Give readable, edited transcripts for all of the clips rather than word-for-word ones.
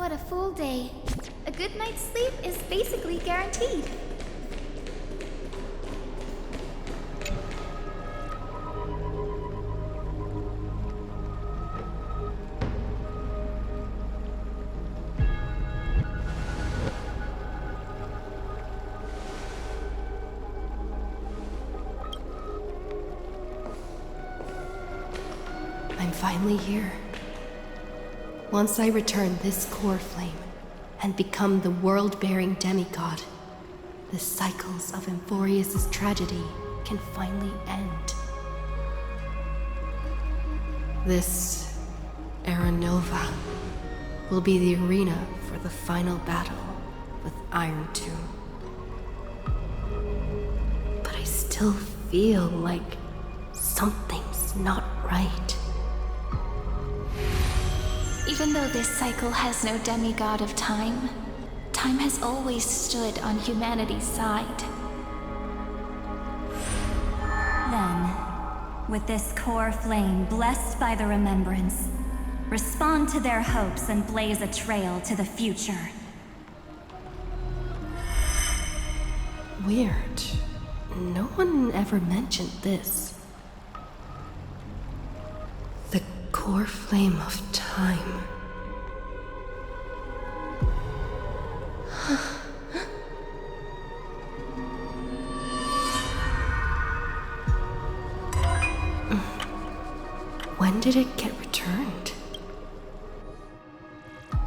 What a full day. A good night's sleep is basically guaranteed. I'm finally here. Once I return this core flame and become the world-bearing demigod, the cycles of Amphorius' tragedy can finally end. This Era Nova will be the arena for the final battle with Iron Tomb. But I still feel like something's not right. Even though this cycle has no demigod of time, time has always stood on humanity's side. Then, with this core flame blessed by the remembrance, respond to their hopes and blaze a trail to the future. Weird. No one ever mentioned this. The core flame of time. When did it get returned?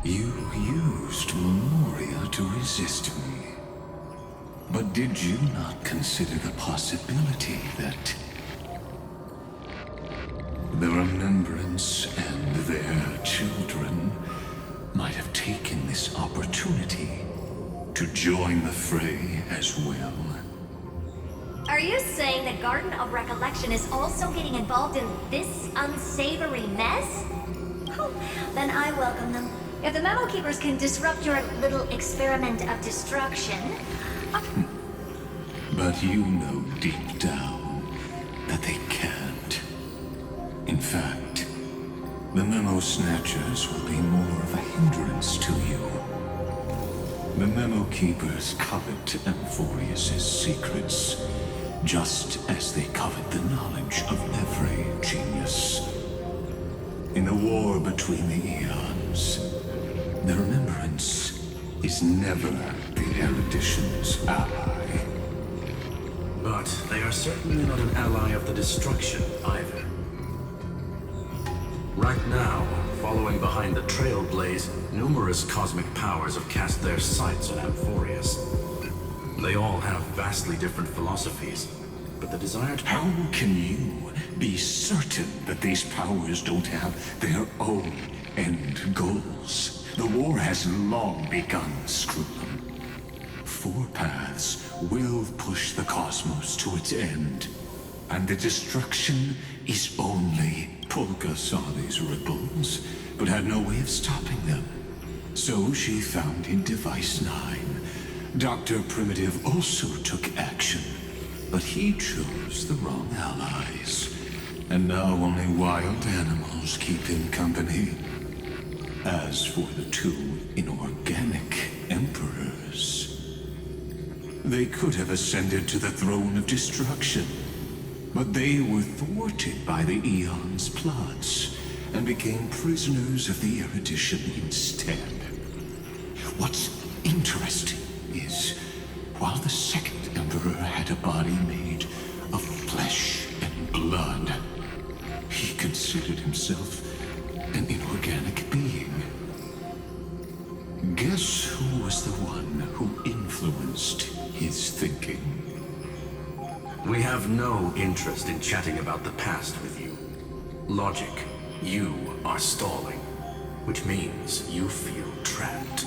You used Memoria to resist me. But did you not consider the possibility that the Remembrance and their children might have taken this opportunity to join the fray as well? Are you saying the Garden of Recollection is also getting involved in this unsavory mess? Oh, then I welcome them. If the Memo Keepers can disrupt your little experiment of destruction... But you know deep down that they can't. In fact, the Memo Snatchers will be more of a hindrance to you. The Memo Keepers covet Amphorius' secrets, just as they covet the knowledge of every genius. In the war between the eons, the Remembrance is never the Erudition's ally. But they are certainly not an ally of the destruction either. Right now, following behind the Trailblaze, numerous cosmic powers have cast their sights on Amphorius. They all have vastly different philosophies, but the desired... How can you be certain that these powers don't have their own end goals? The war has long begun, Scrutum. Four paths will push the cosmos to its end, and the destruction is only... Polka saw these ripples, but had no way of stopping them. So she founded Device 9. Dr. Primitive also took action, but he chose the wrong allies. And now only wild animals keep him company. As for the two inorganic emperors, they could have ascended to the throne of destruction, but they were thwarted by the Eon's plots and became prisoners of the Erudition instead. What's interesting is, while the second emperor had a body made of flesh and blood, he considered himself an inorganic being. Guess who was the one who influenced his thinking? We have no interest in chatting about the past with you. Logic, you are stalling, which means you feel trapped.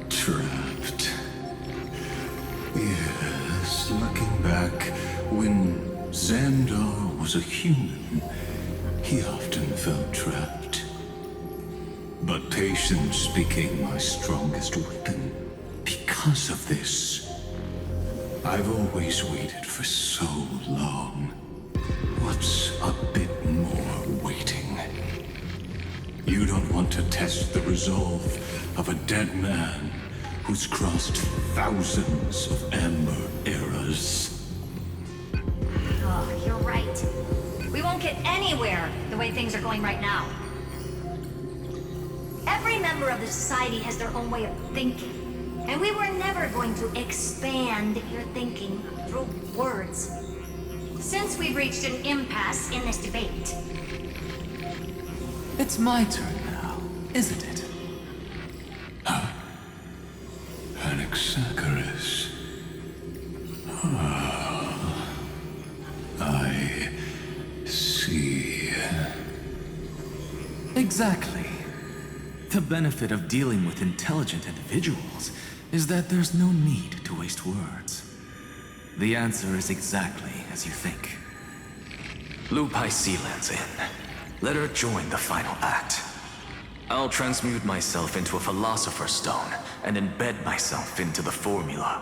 Trapped. Yes, looking back, when Xandar was a human, he often felt trapped. But patience became my strongest weapon because of this. I've always waited for so long. What's a bit more waiting? You don't want to test the resolve of a dead man who's crossed thousands of amber eras. Oh, you're right. We won't get anywhere the way things are going right now. Every member of the society has their own way of thinking, and we were never going to expand your thinking through words. Since we've reached an impasse in this debate, It's my turn now, isn't it? Anaxagoras. Ah, I see. Exactly. The benefit of dealing with intelligent individuals is that there's no need to waste words. The answer is exactly as you think. Lupai Sealand's in. Let her join the final act. I'll transmute myself into a Philosopher's Stone and embed myself into the formula.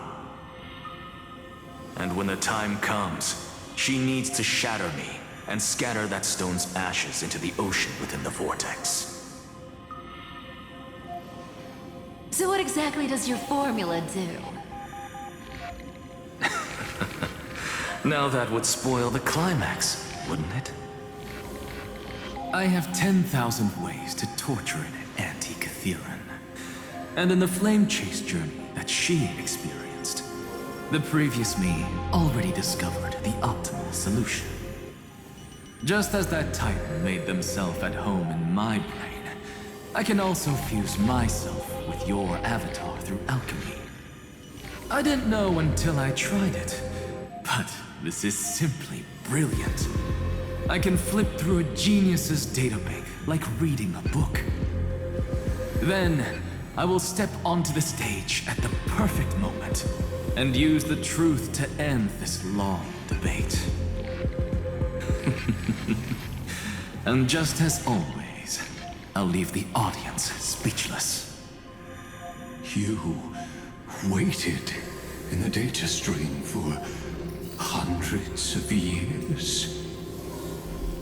And when the time comes, she needs to shatter me and scatter that stone's ashes into the ocean within the vortex. So what exactly does your formula do? Now that would spoil the climax, wouldn't it? I have 10,000 ways to torture an anti-Catheran. And in the flame chase journey that she experienced, the previous me already discovered the optimal solution. Just as that Titan made themselves at home in my brain, I can also fuse myself with your avatar through alchemy. I didn't know until I tried it, but this is simply brilliant. I can flip through a genius's databank like reading a book. Then, I will step onto the stage at the perfect moment and use the truth to end this long debate. And just as always, I'll leave the audience speechless. You waited in the data stream for hundreds of years.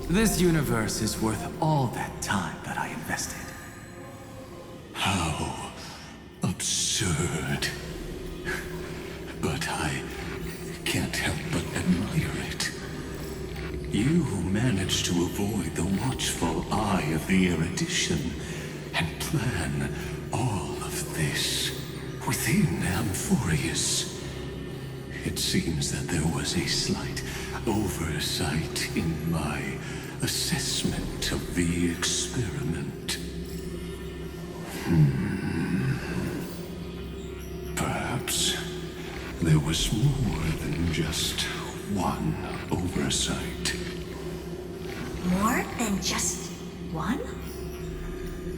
This universe is worth all that time that I invested. How absurd. But I can't help but admire it. You managed to avoid the watchful eye of the Erudition and plan all of this within Amphorius. It seems that there was a slight oversight in my assessment of the experiment. Perhaps there was more than just one oversight. more than just one?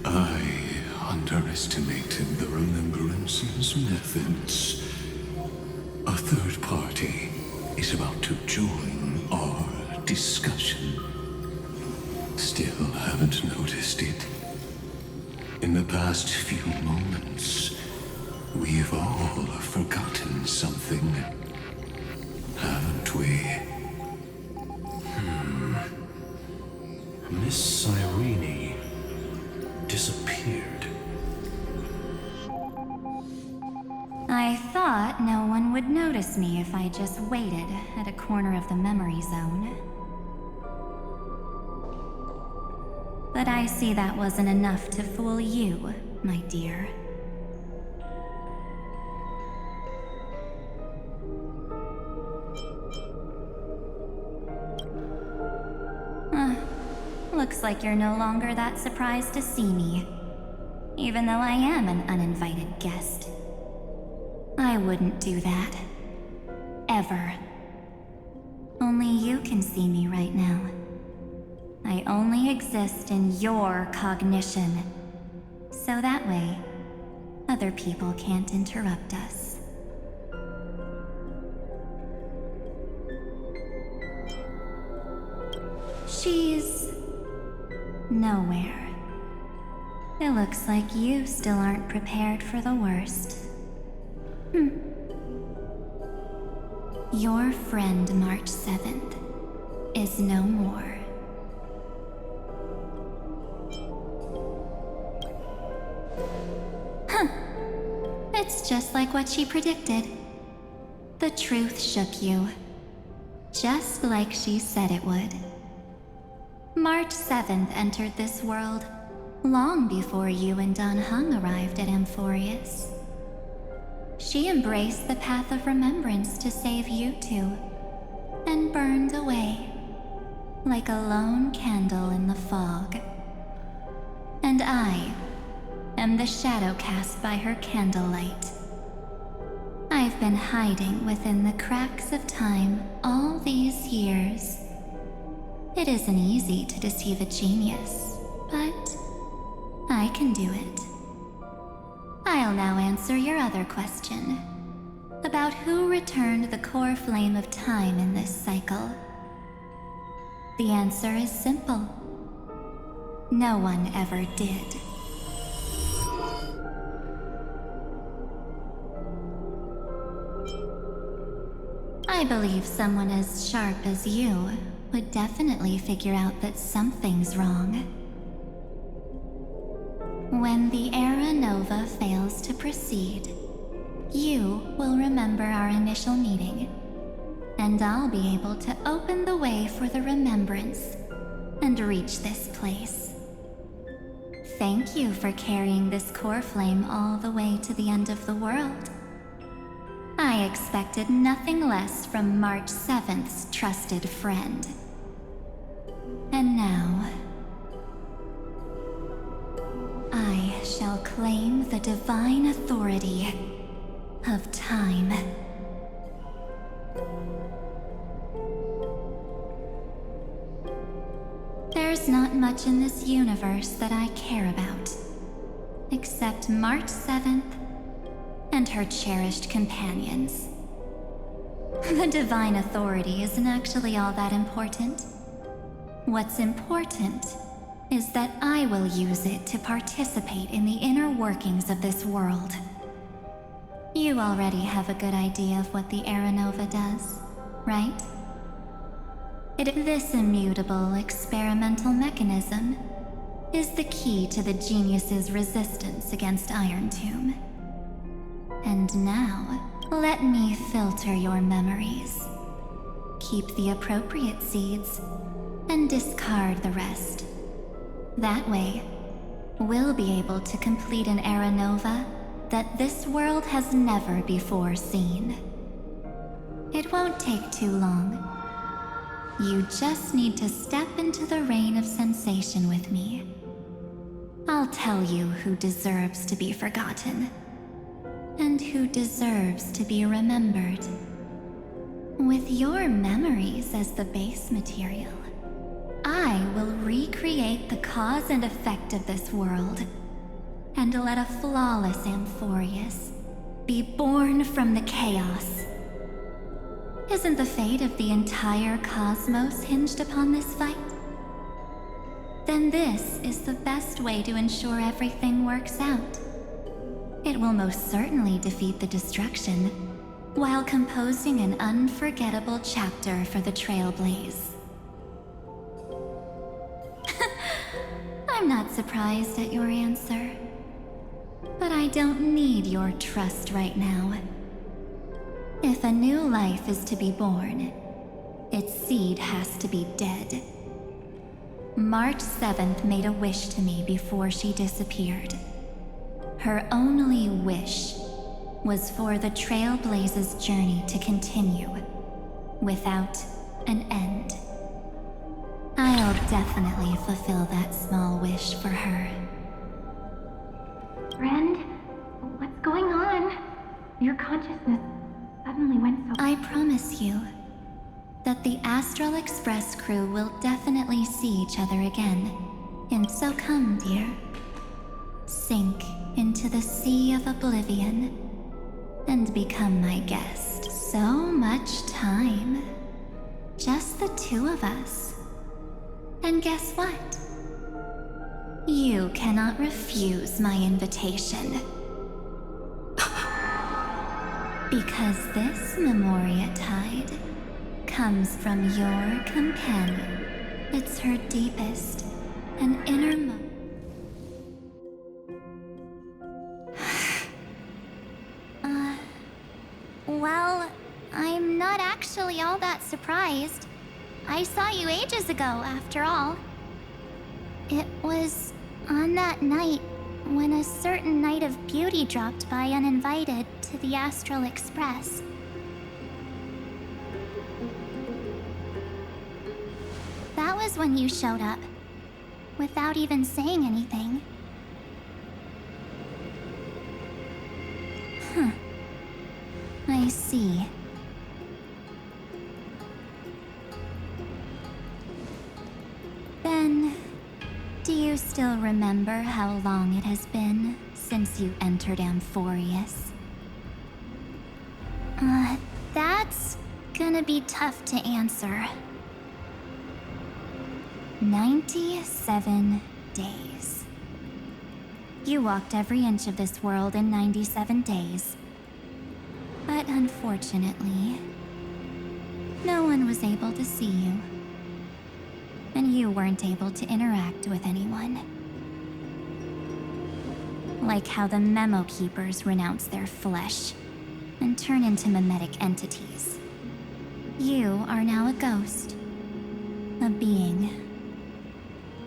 I underestimated the Remembrance's methods. A third party is about to join our discussion. Still, haven't noticed it. In the past few moments, we've all forgotten something, haven't we? Miss Cyrene disappeared. I thought no one would notice me if I just waited at a corner of the memory zone. But I see that wasn't enough to fool you, my dear. Looks like you're no longer that surprised to see me, even though I am an uninvited guest. I wouldn't do that. Ever. Only you can see me right now. I only exist in your cognition, so that way, other people can't interrupt us. She's nowhere. It looks like you still aren't prepared for the worst. Your friend March 7th is no more. It's just like what she predicted. The truth shook you, just like she said it would. March 7th entered this world long before you and Dan Heng arrived at Amphorius. She embraced the path of remembrance to save you two, and burned away like a lone candle in the fog. And I am the shadow cast by her candlelight. I've been hiding within the cracks of time all these years. It isn't easy to deceive a genius, but I can do it. I'll now answer your other question, about who returned the core flame of time in this cycle. The answer is simple. No one ever did. I believe someone as sharp as you would definitely figure out that something's wrong. When the Era Nova fails to proceed, you will remember our initial meeting, and I'll be able to open the way for the remembrance and reach this place. Thank you for carrying this core flame all the way to the end of the world. I expected nothing less from March 7th's trusted friend. And now, I shall claim the divine authority of time. There's not much in this universe that I care about, except March 7th and her cherished companions. The divine authority isn't actually all that important. What's important is that I will use it to participate in the inner workings of this world. You already have a good idea of what the Era Nova does, right? This immutable experimental mechanism is the key to the genius's resistance against Iron Tomb. And now, let me filter your memories. Keep the appropriate seeds, and discard the rest. That way, we'll be able to complete an Era Nova that this world has never before seen. It won't take too long. You just need to step into the rain of sensation with me. I'll tell you who deserves to be forgotten, and who deserves to be remembered. With your memories as the base material, I will recreate the cause and effect of this world, and let a flawless Amphorius be born from the chaos. Isn't the fate of the entire cosmos hinged upon this fight? then this is the best way to ensure everything works out. It will most certainly defeat the destruction, while composing an unforgettable chapter for the Trailblaze. I'm not surprised at your answer, but I don't need your trust right now. If a new life is to be born, its seed has to be dead. March 7th made a wish to me before she disappeared. Her only wish was for the Trailblaze's journey to continue, without an end. I'll definitely fulfill that small wish for her. Friend, what's going on? Your consciousness suddenly went so... I promise you that the Astral Express crew will definitely see each other again. And so come, dear. Sink into the sea of oblivion and become my guest. So much time. Just the two of us. And guess what? You cannot refuse my invitation. Because this Memoria Tide comes from your companion. It's her deepest and innermost. Well, I'm not actually all that surprised. I saw you ages ago, after all. It was on that night when a certain Knight of Beauty dropped by uninvited to the Astral Express. That was when you showed up, without even saying anything. I see. Then, do you still remember how long it has been since you entered Amphorius? That's gonna be tough to answer. 97 days. You walked every inch of this world in 97 days. But unfortunately, no one was able to see you. And you weren't able to interact with anyone. Like how the Memo Keepers renounce their flesh and turn into mimetic entities. You are now a ghost. A being.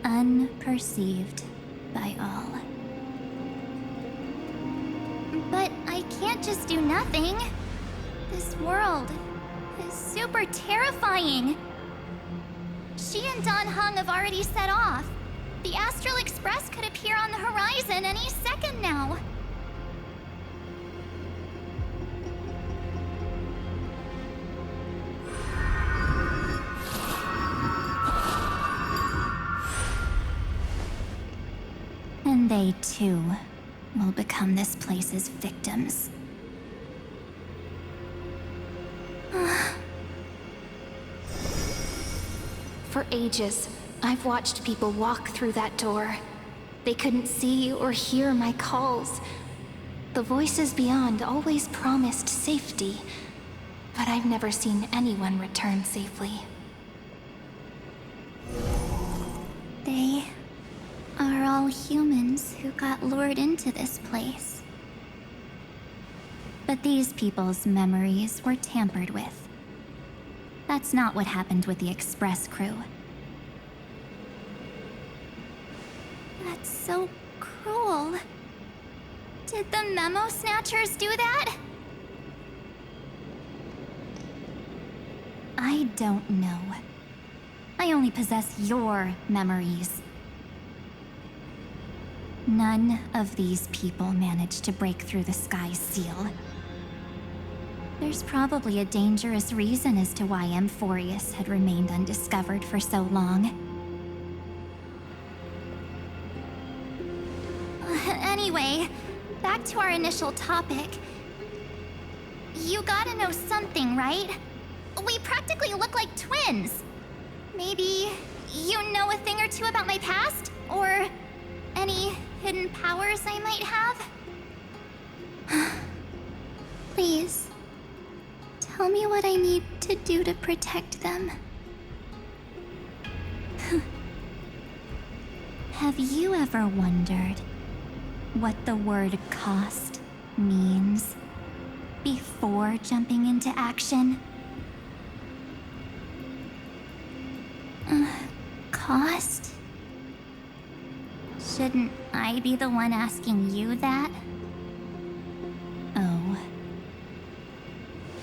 Unperceived by all. But I can't just do nothing. This world is super terrifying. She and Don Hung have already set off. The Astral Express could appear on the horizon any second now. And they too will become this place's victims. For ages, I've watched people walk through that door. They couldn't see or hear my calls. The voices beyond always promised safety, but I've never seen anyone return safely. They are all humans who got lured into this place. But these people's memories were tampered with. That's not what happened with the Express crew. That's so cruel. Did the Memo Snatchers do that? I don't know. I only possess your memories. None of these people managed to break through the sky's seal. There's probably a dangerous reason as to why Amphorius had remained undiscovered for so long. Anyway, back to our initial topic. You gotta know something, right? We practically look like twins. Maybe you know a thing or two about my past? Or any hidden powers I might have? Please, tell me what I need to do to protect them. Have you ever wondered what the word cost means before jumping into action? Cost? Shouldn't I be the one asking you that? Oh.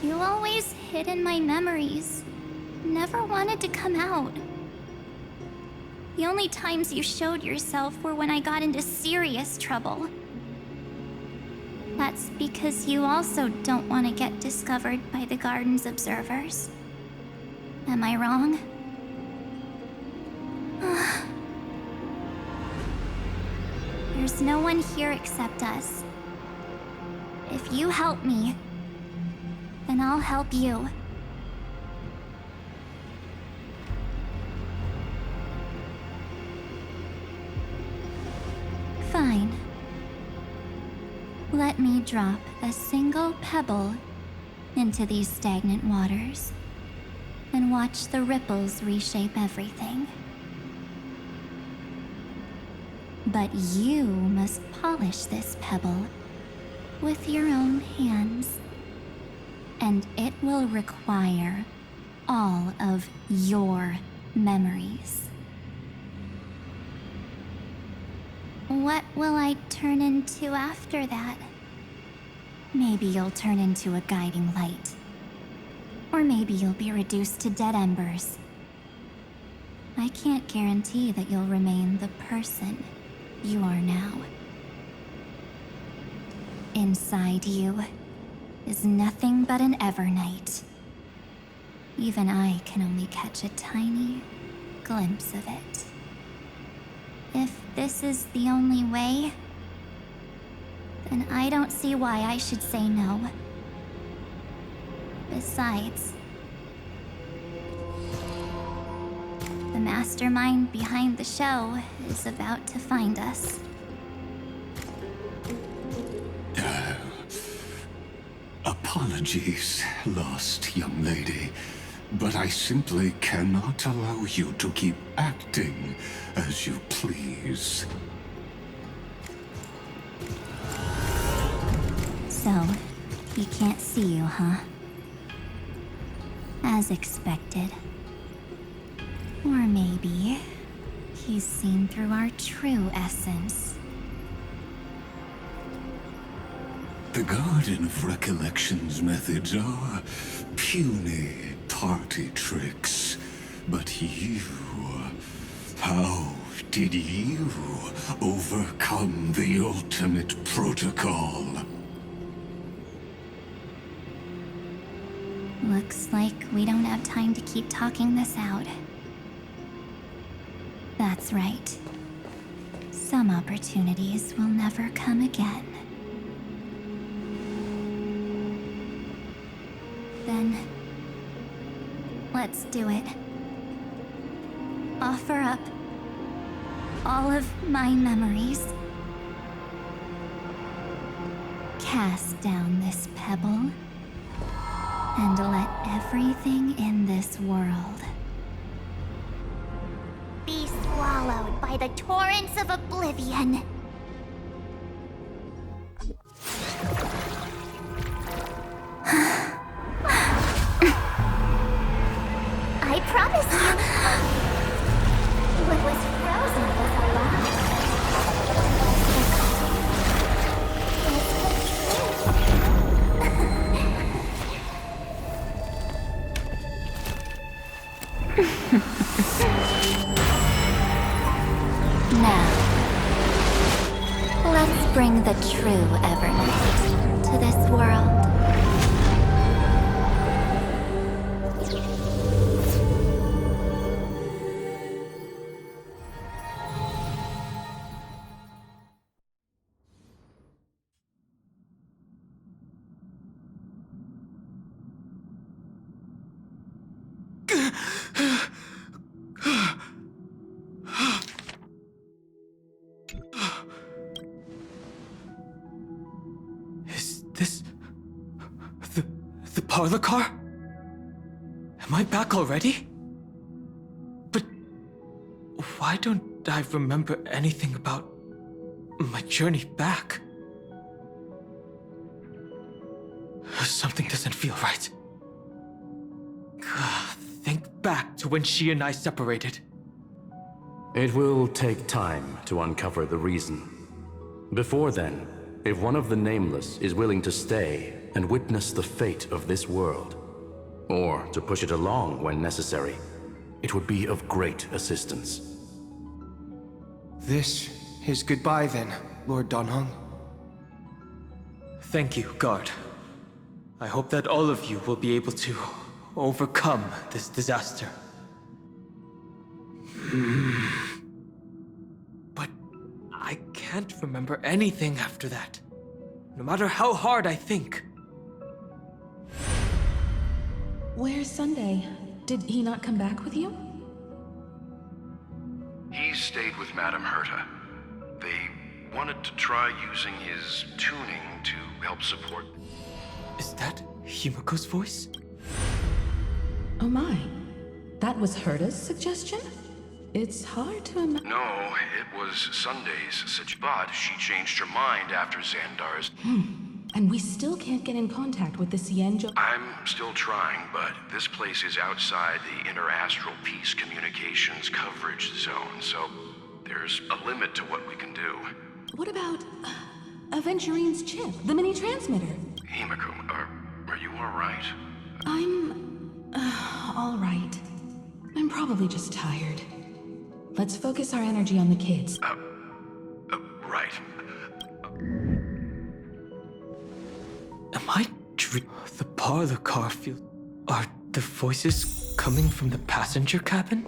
You always hid in my memories. Never wanted to come out. The only times you showed yourself were when I got into serious trouble. That's because you also don't want to get discovered by the garden's observers. Am I wrong? There's no one here except us. If you help me, then I'll help you. Fine. Let me drop a single pebble into these stagnant waters and watch the ripples reshape everything. But you must polish this pebble with your own hands, and it will require all of your memories. What will I turn into after that? Maybe you'll turn into a guiding light. Or maybe you'll be reduced to dead embers. I can't guarantee that you'll remain the person you are now. Inside you is nothing but an Evernight. Even I can only catch a tiny glimpse of it. If this is the only way, then I don't see why I should say no. Besides, the mastermind behind the show is about to find us. Apologies, lost young lady, but I simply cannot allow you to keep acting as you please. So, he can't see you, huh? As expected. Or maybe he's seen through our true essence. The Garden of Recollection's methods are puny party tricks. But you... how did you overcome the ultimate protocol? Looks like we don't have time to keep talking this out. That's right. Some opportunities will never come again. Then, let's do it. Offer up all of my memories. Cast down this pebble, and let everything in this world be swallowed by the torrents of oblivion. I promise you, what was frozen was alive. Now, let's bring the true Evernight to this world. parlor car? Am I back already? But why don't I remember anything about my journey back? Something doesn't feel right. Think back to when she and I separated. It will take time to uncover the reason. Before then, if one of the Nameless is willing to stay and witness the fate of this world, or to push it along when necessary, it would be of great assistance. This is goodbye then, Lord Donhong. Thank you, Guard. I hope that all of you will be able to overcome this disaster. But I can't remember anything after that, no matter how hard I think. Where's Sunday? Did he not come back with you? He stayed with Madame Herta. They wanted to try using his tuning to help support... Is that Himiko's voice? Oh my. That was Herta's suggestion? It's hard to imagine. No, it was Sunday's but she changed her mind after Xandar's... And we still can't get in contact with the Xianzhou. I'm still trying, but this place is outside the inter-astral peace communications coverage zone, so there's a limit to what we can do. What about Aventurine's chip, the mini transmitter? Himiko, are you alright? I'm all right. I'm probably just tired. Let's focus our energy on the kids. Right. Am I the parlor car field? Are the voices coming from the passenger cabin?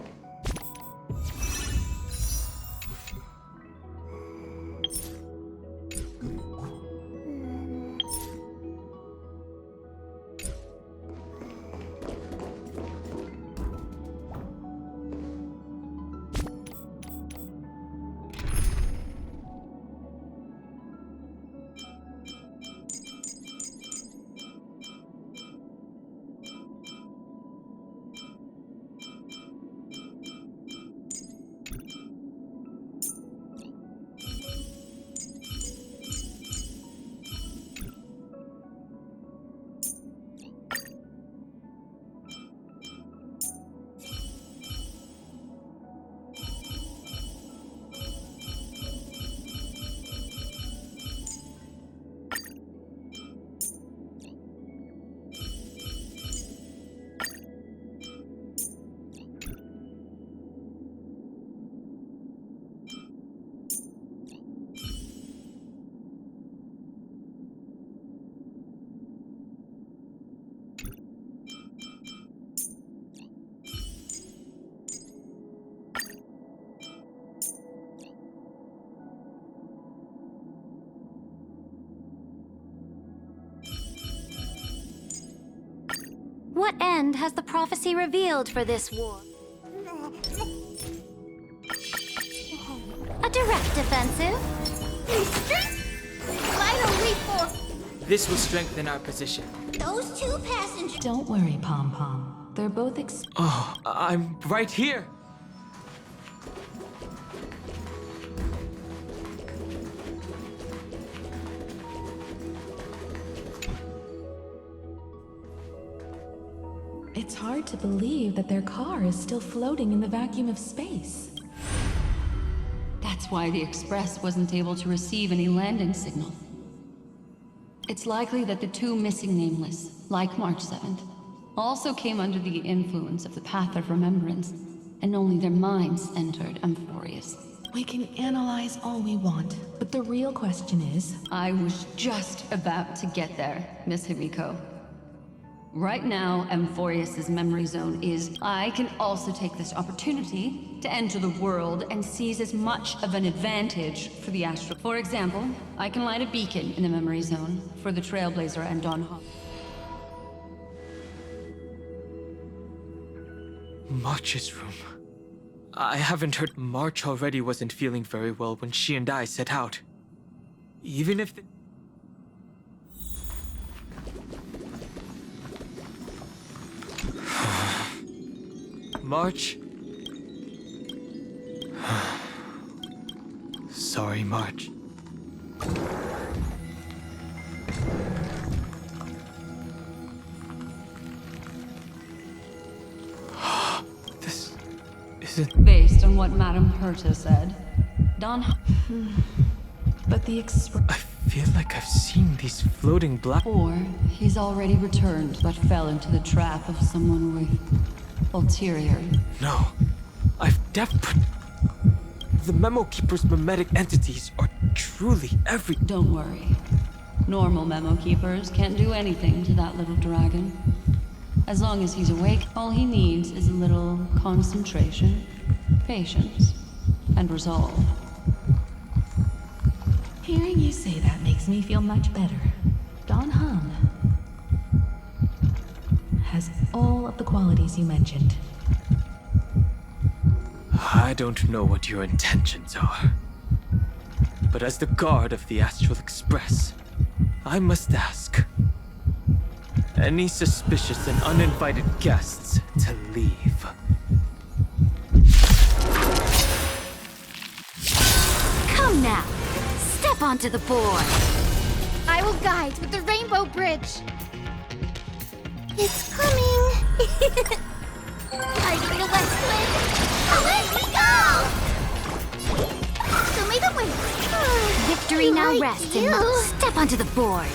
What end has the prophecy revealed for this war? A direct offensive? Vital reforce! This will strengthen our position. Those two passengers. Don't worry, Pom Pom. They're both Oh, I'm right here. It's hard to believe that their car is still floating in the vacuum of space. That's why the Express wasn't able to receive any landing signal. It's likely that the two missing Nameless, like March 7th, also came under the influence of the Path of Remembrance, and only their minds entered Amphorius. We can analyze all we want, but the real question is... I was just about to get there, Miss Himiko. Right now, Amphorius' memory zone is... I can also take this opportunity to enter the world and seize as much of an advantage for the Astral. For example, I can light a beacon in the memory zone for the Trailblazer and Donhong. March's room. I haven't heard. March already wasn't feeling very well when she and I set out. Even if March. Sorry, March. This isn't... Based on what Madame Herta said, Don... But the express... I feel like I've seen these floating black... Or he's already returned, but fell into the trap of someone with ulterior. No. I've definitely... The Memo Keeper's mimetic entities are truly every... Don't worry. Normal Memo Keepers can't do anything to that little dragon. As long as he's awake, all he needs is a little concentration, patience, and resolve. Hearing you say that makes me feel much better. Don Hum has all of the qualities you mentioned. I don't know what your intentions are. But as the guard of the Astral Express, I must ask. Any suspicious and uninvited guests to leave. Come now! Step onto the board! I will guide with the Rainbow Bridge. It's coming. Riding the west wind. Away we go! Show me the way. Victory now Like rests you. in the... Step onto the board!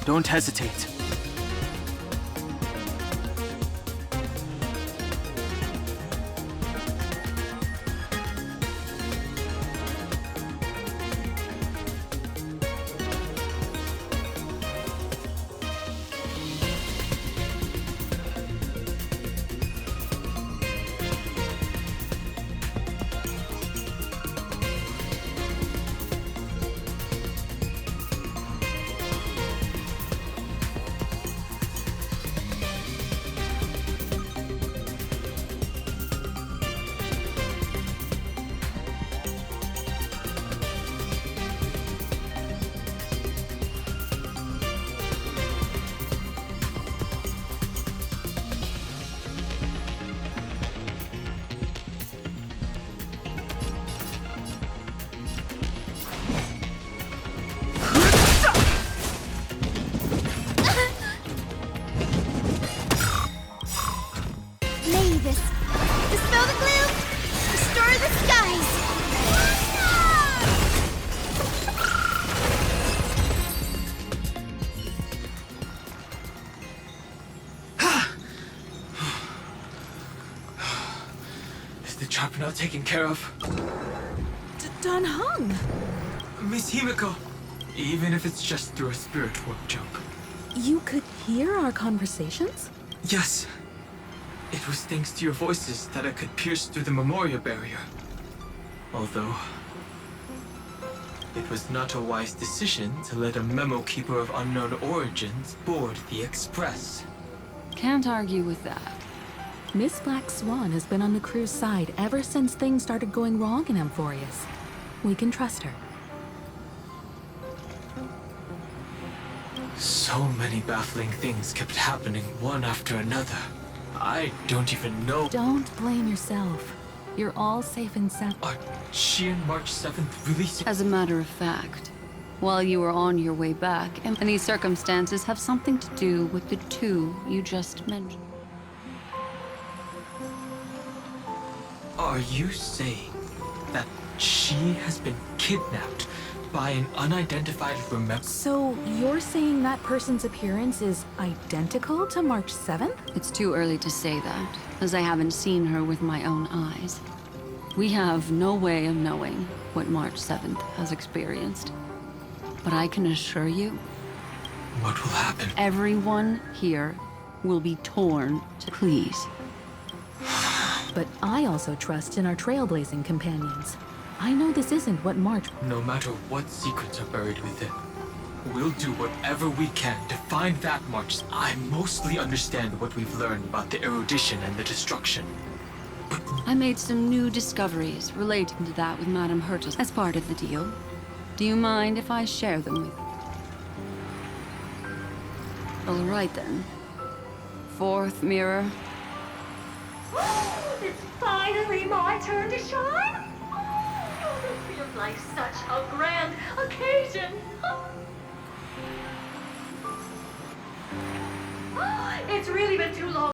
Don't hesitate. Mavis, dispel the gloom, restore the skies. Is the trap now taken care of? Don Hung! Miss Himiko! Even if it's just through a spirit warp jump. You could hear our conversations? Yes. It was thanks to your voices that I could pierce through the memorial barrier. Although... it was not a wise decision to let a Memo Keeper of unknown origins board the Express. Can't argue with that. Miss Black Swan has been on the crew's side ever since things started going wrong in Amphorius. We can trust her. So many baffling things kept happening one after another. I don't even know. Don't blame yourself. You're all safe and sound. Are she and March 7th really... As a matter of fact, while you were on your way back, and these circumstances have something to do with the two you just mentioned. Are you saying that she has been kidnapped by an unidentified remember? So you're saying that person's appearance is identical to March 7th? It's too early to say that, as I haven't seen her with my own eyes. We have no way of knowing what March 7th has experienced. But I can assure you... What will happen? Everyone here will be torn to please. But I also trust in our trailblazing companions. I know this isn't what March... No matter what secrets are buried within, we'll do whatever we can to find that March. I mostly understand what we've learned about the erudition and the destruction. I made some new discoveries relating to that with Madame Hertas as part of the deal. Do you mind if I share them with you? All right then. Fourth mirror. It's finally my turn to shine! Oh, this feels like such a grand occasion! It's really been too long.